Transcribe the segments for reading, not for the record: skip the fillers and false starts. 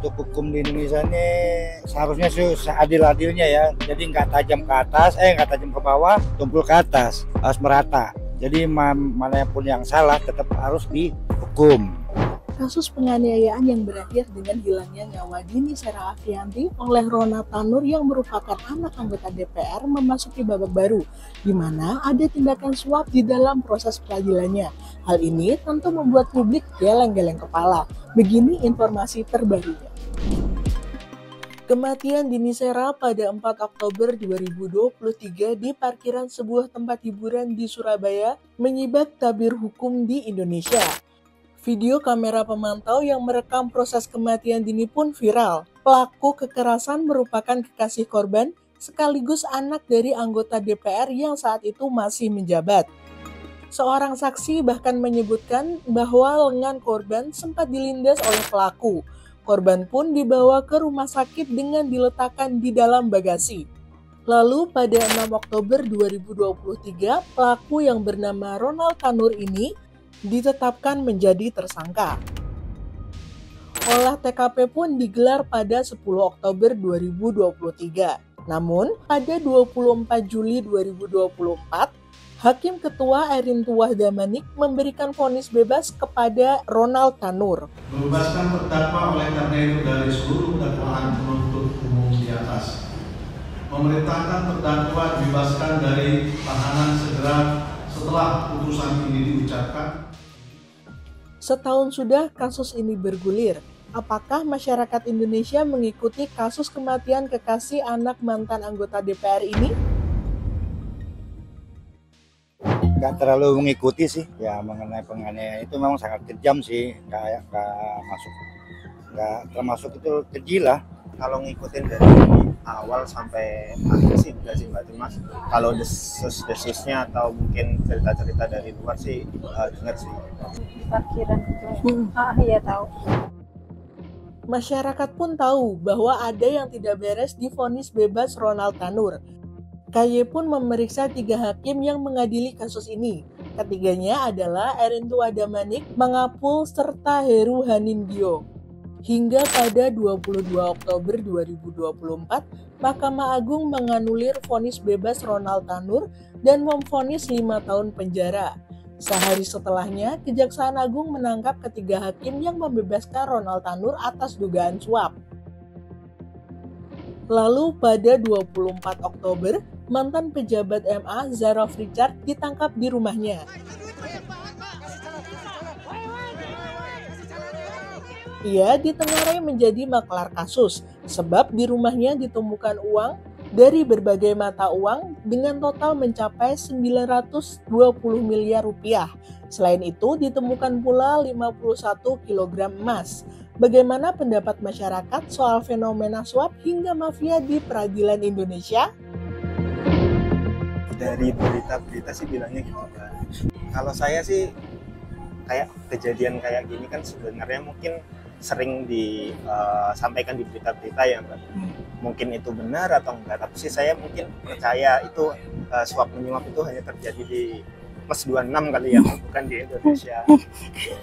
untuk hukum di Indonesia ini seharusnya sih seadil-adilnya ya. Jadi nggak tajam ke atas, nggak tajam ke bawah, tumpul ke atas, harus merata. Jadi mana pun yang salah tetap harus dihukum. Kasus penganiayaan yang berakhir dengan hilangnya nyawa Dini Sera Afianti oleh Ronald Tanur yang merupakan anak anggota DPR memasuki babak baru, di mana ada tindakan suap di dalam proses peradilannya. Hal ini tentu membuat publik geleng-geleng kepala. Begini informasi terbarunya. Kematian Dini Sera pada 4 Oktober 2023 di parkiran sebuah tempat hiburan di Surabaya menyibak tabir hukum di Indonesia. Video kamera pemantau yang merekam proses kematian Dini pun viral. Pelaku kekerasan merupakan kekasih korban sekaligus anak dari anggota DPR yang saat itu masih menjabat. Seorang saksi bahkan menyebutkan bahwa lengan korban sempat dilindas oleh pelaku. Korban pun dibawa ke rumah sakit dengan diletakkan di dalam bagasi. Lalu pada 6 Oktober 2023, pelaku yang bernama Ronald Tanur ini ditetapkan menjadi tersangka. Olah TKP pun digelar pada 10 Oktober 2023. Namun, pada 24 Juli 2024, Hakim Ketua Erintuah Damanik memberikan vonis bebas kepada Ronald Tanur. Membebaskan terdakwa oleh karena itu dari seluruh dakwaan penuntut umum di atas. Memerintahkan terdakwa dibebaskan dari tahanan segera setelah putusan ini diucapkan. Setahun sudah kasus ini bergulir. Apakah masyarakat Indonesia mengikuti kasus kematian kekasih anak mantan anggota DPR ini? Nggak terlalu mengikuti sih, ya mengenai penganiayaan itu memang sangat kejam sih, nggak termasuk itu keji lah. Kalau ngikutin dari awal sampai akhir sih enggak sih Mbak Dimas. Kalau desus-desusnya atau mungkin cerita-cerita dari luar sih dengar sih. Parkiran itu. Iya tahu. Masyarakat pun tahu bahwa ada yang tidak beres di vonis bebas Ronald Tanur. KY pun memeriksa 3 hakim yang mengadili kasus ini. Ketiganya adalah Erintuah Damanik, Mangapul, serta Heru Hanindyo. Hingga pada 22 Oktober 2024, Mahkamah Agung menganulir vonis bebas Ronald Tanur dan memvonis 5 tahun penjara. Sehari setelahnya, Kejaksaan Agung menangkap ketiga hakim yang membebaskan Ronald Tanur atas dugaan suap. Lalu pada 24 Oktober, mantan pejabat MA Zarof Richard ditangkap di rumahnya. Ia ditengarai menjadi maklar kasus, sebab di rumahnya ditemukan uang dari berbagai mata uang dengan total mencapai 920 miliar rupiah. Selain itu, ditemukan pula 51 kg emas. Bagaimana pendapat masyarakat soal fenomena suap hingga mafia di peradilan Indonesia? Dari berita-berita sih bilangnya gitu kan. Kalau saya sih kayak kejadian kayak gini kan sebenarnya mungkin sering disampaikan di berita-berita ya Mbak. Mungkin itu benar atau enggak, tapi sih saya mungkin percaya itu suap menyuap itu hanya terjadi di plus 26 kali ya, bukan di Indonesia.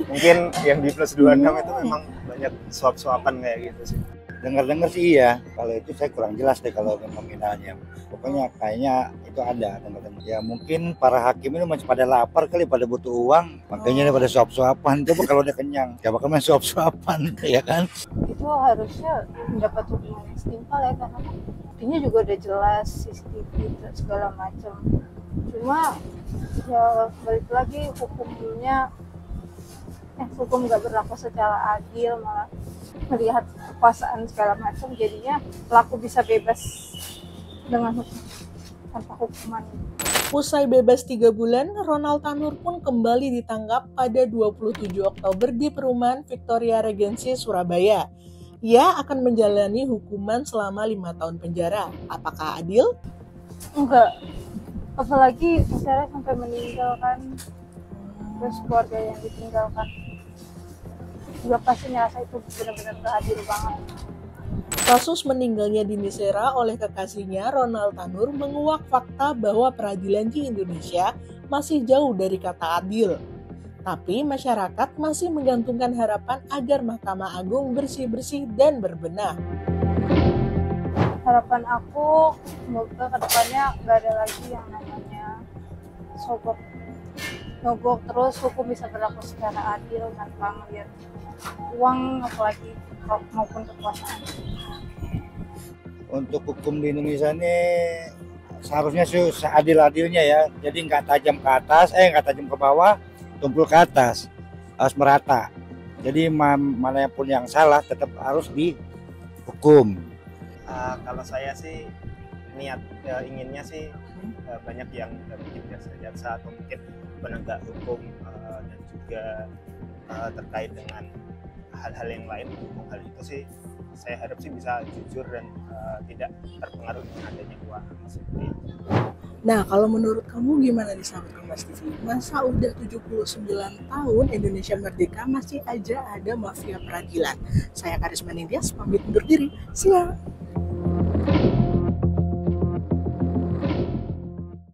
Mungkin yang di plus 26 itu memang banyak suap-suapan kayak gitu sih. Dengar-dengar sih iya, kalau itu saya kurang jelas deh kalau nominalnya. Pokoknya kayaknya itu ada dengar-dengar. Ya mungkin para hakim ini masih pada lapar kali, pada butuh uang, makanya pada suap-suapan. Coba kalau udah kenyang, ya bakal main suap-suapan, ya kan? Itu harusnya mendapat hukuman yang setimpal ya, karena buktinya juga udah jelas, CCTV dan segala macam. Cuma ya balik lagi hukum nggak berlaku secara adil, malah melihat kekuasaan segala macam, jadinya pelaku bisa bebas dengan hukum tanpa hukuman. Usai bebas 3 bulan, Ronald Tanur pun kembali ditangkap pada 27 Oktober di perumahan Victoria Regency, Surabaya. Ia akan menjalani hukuman selama 5 tahun penjara. Apakah adil? Enggak. Apalagi misalnya sampai meninggal kan, terus keluarga yang ditinggalkan juga pasti ngerasa itu benar-benar gak adil banget. Kasus meninggalnya Dini Sera oleh kekasihnya Ronald Tanur menguak fakta bahwa peradilan di Indonesia masih jauh dari kata adil. Tapi masyarakat masih menggantungkan harapan agar Mahkamah Agung bersih-bersih dan berbenah. Harapan aku semoga kedepannya nggak ada lagi yang namanya sogok nyogok, terus hukum bisa berlaku secara adil tanpa melihat uang apalagi maupun kekuasaan. Untuk hukum di Indonesia ini seharusnya seadil-adilnya ya, jadi nggak tajam ke atas, nggak tajam ke bawah, tumpul ke atas, harus merata. Jadi mana pun yang salah tetap harus dihukum. Kalau saya sih inginnya sih banyak yang bikin jaksa atau mungkin penegak hukum dan juga terkait dengan hal-hal yang lain mendukung hal itu sih. Saya harap sih bisa jujur dan tidak terpengaruh dengan adanya uang seperti itu. Nah, kalau menurut kamu gimana nih sahabat Kompas TV? Masa udah 79 tahun Indonesia merdeka masih aja ada mafia peradilan? Saya Karisma Nindya, pamit undur diri. Siap.